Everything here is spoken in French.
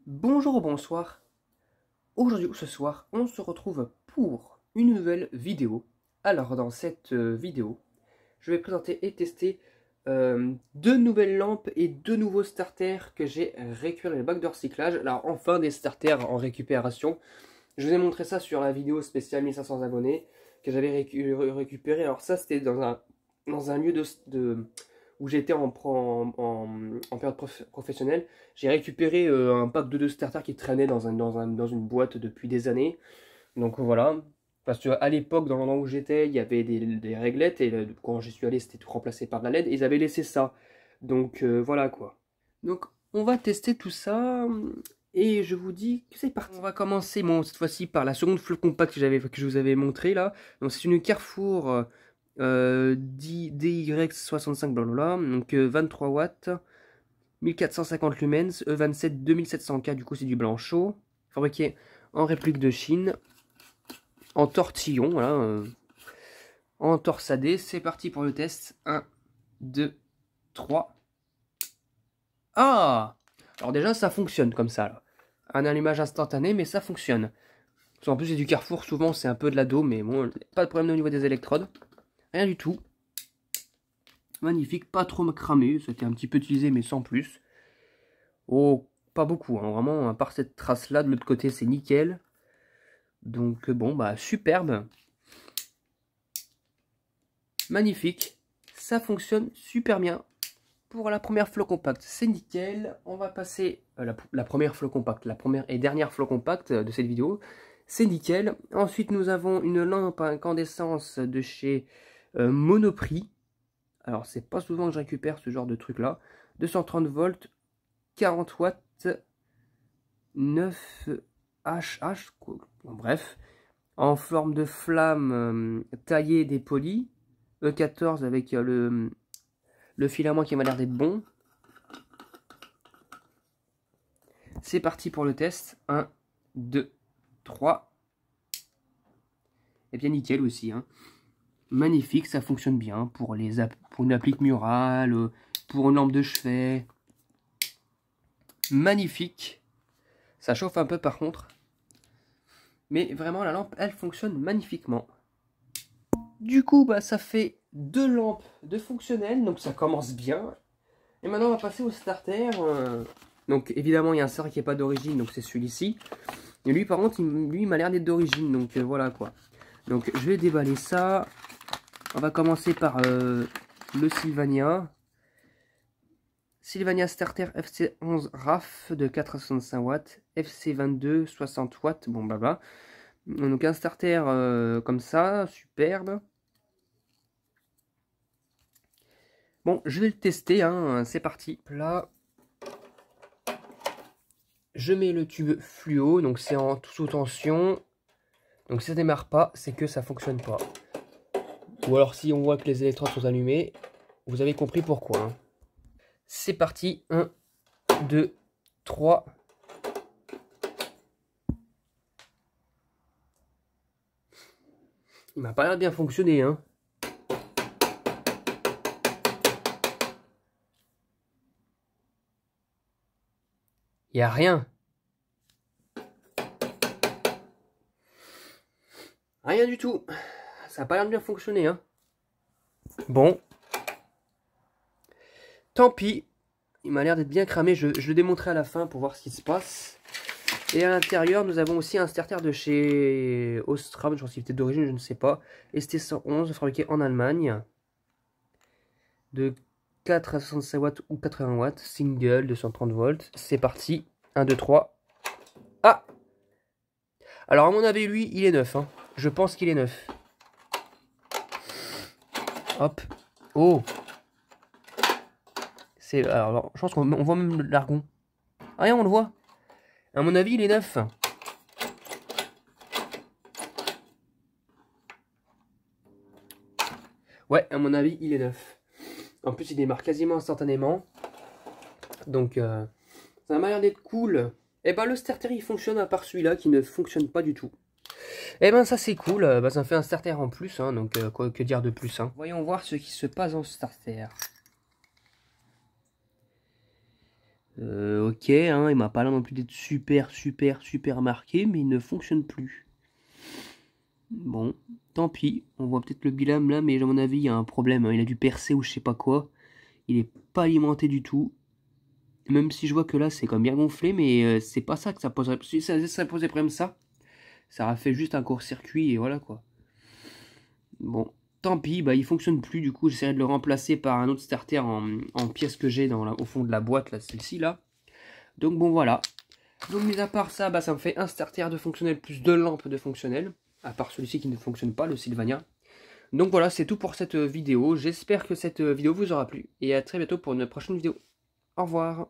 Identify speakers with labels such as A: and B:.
A: Bonjour ou bonsoir. Aujourd'hui ou ce soir, on se retrouve pour une nouvelle vidéo. Alors dans cette vidéo, je vais présenter et tester deux nouvelles lampes et deux nouveaux starters que j'ai récupérés dans le bac de recyclage. Alors enfin des starters en récupération. Je vous ai montré ça sur la vidéo spéciale 1500 abonnés que j'avais récupéré. Alors ça c'était dans un lieu où j'étais en période professionnelle. J'ai récupéré un pack de deux starters qui traînait dans une boîte depuis des années. Donc voilà. Parce qu'à l'époque, dans l'endroit où j'étais, il y avait des réglettes. Et quand j'y suis allé, c'était tout remplacé par de la LED. Et ils avaient laissé ça. Donc voilà quoi. Donc on va tester tout ça. Et je vous dis que c'est parti. On va commencer cette fois-ci par la seconde flotte compacte que je vous avais montré là. Donc c'est une Carrefour DY65 blablabla. Donc 23 watts. 1450 lumens, E27 2700K, du coup c'est du blanc chaud, fabriqué en réplique de Chine, en tortillon, voilà, en torsadé. C'est parti pour le test. 1, 2, 3. Ah! Alors déjà ça fonctionne comme ça, là. Un allumage instantané, mais ça fonctionne. En plus c'est du Carrefour, souvent c'est un peu de la dos, mais bon, pas de problème au niveau des électrodes. Rien du tout. Magnifique, pas trop cramé, c'était un petit peu utilisé mais sans plus. Oh, pas beaucoup, hein, vraiment, à part cette trace-là, de l'autre côté, c'est nickel. Donc, bon, bah, superbe. Magnifique. Ça fonctionne super bien. Pour la première flotte compacte, c'est nickel. On va passer la première flotte compacte, la première et dernière flotte compacte de cette vidéo. C'est nickel. Ensuite, nous avons une lampe à incandescence de chez Monoprix. Alors, c'est pas souvent que je récupère ce genre de truc-là. 230 volts, 40 watts, 9 HH, bon, bref, en forme de flamme taillée dépolie, E14 avec le filament qui m'a l'air d'être bon. C'est parti pour le test. 1, 2, 3. Et bien nickel aussi, hein. Magnifique, ça fonctionne bien pour une applique murale, pour une lampe de chevet. Magnifique. Ça chauffe un peu par contre. Mais vraiment la lampe, elle fonctionne magnifiquement. Du coup, bah, ça fait deux lampes de fonctionnel, donc ça commence bien. Et maintenant, on va passer au starter. Donc évidemment, il y a un starter qui n'est pas d'origine, donc c'est celui-ci. Et lui, par contre, lui, il m'a l'air d'être d'origine, donc voilà quoi. Donc je vais déballer ça. On va commencer par le Sylvania. Sylvania Starter FC11 RAF de 465 watts, FC22 60 watts, bon blabla. Donc un starter comme ça, superbe. Bon, je vais le tester, hein. C'est parti. Là, je mets le tube fluo, donc c'est en sous tension. Donc si ça démarre pas, c'est que ça fonctionne pas. Ou alors si on voit que les électrodes sont allumées, vous avez compris pourquoi, hein. C'est parti, 1, 2, 3. Il m'a pas l'air de bien fonctionner, hein. Il n'y a rien. Rien du tout. Ça n'a pas l'air de bien fonctionner, hein. Bon. Tant pis. Il m'a l'air d'être bien cramé. Je le démontrerai à la fin pour voir ce qui se passe. Et à l'intérieur, nous avons aussi un starter de chez Osram. Je pense qu'il était d'origine, je ne sais pas. ST111, fabriqué en Allemagne. De 4 à 65 watts ou 80 watts. Single, 230 volts. C'est parti. 1, 2, 3. Ah! Alors, à mon avis, lui, il est neuf, hein. Je pense qu'il est neuf. Hop. Oh! Alors, je pense qu'on voit même l'argon. Ah, rien, on le voit. À mon avis, il est neuf. Ouais, à mon avis, il est neuf. En plus, il démarre quasiment instantanément. Donc, ça m'a l'air d'être cool. Et ben, le starter, il fonctionne à part celui-là qui ne fonctionne pas du tout. Et ben, ça, c'est cool. Bah, ça me fait un starter en plus. Hein, donc, que dire de plus, hein. Voyons voir ce qui se passe en starter. Ok, hein, il m'a pas l'air non plus d'être super marqué, mais il ne fonctionne plus. Bon, tant pis, on voit peut-être le bilan là, mais à mon avis, il y a un problème, hein. Il a dû percer ou je sais pas quoi. Il est pas alimenté du tout. Même si je vois que là, c'est quand même bien gonflé, mais c'est pas ça que ça poserait. Si ça posait problème, ça aurait fait juste un court-circuit et voilà quoi. Bon, tant pis, bah il fonctionne plus, du coup, j'essaierai de le remplacer par un autre starter en pièce que j'ai au fond de la boîte, là, celle-ci là. Donc bon, voilà. Donc, mis à part ça, bah, ça me fait un starter de fonctionnel plus deux lampes de fonctionnel. À part celui-ci qui ne fonctionne pas, le Sylvania. Donc voilà, c'est tout pour cette vidéo. J'espère que cette vidéo vous aura plu. Et à très bientôt pour une prochaine vidéo. Au revoir.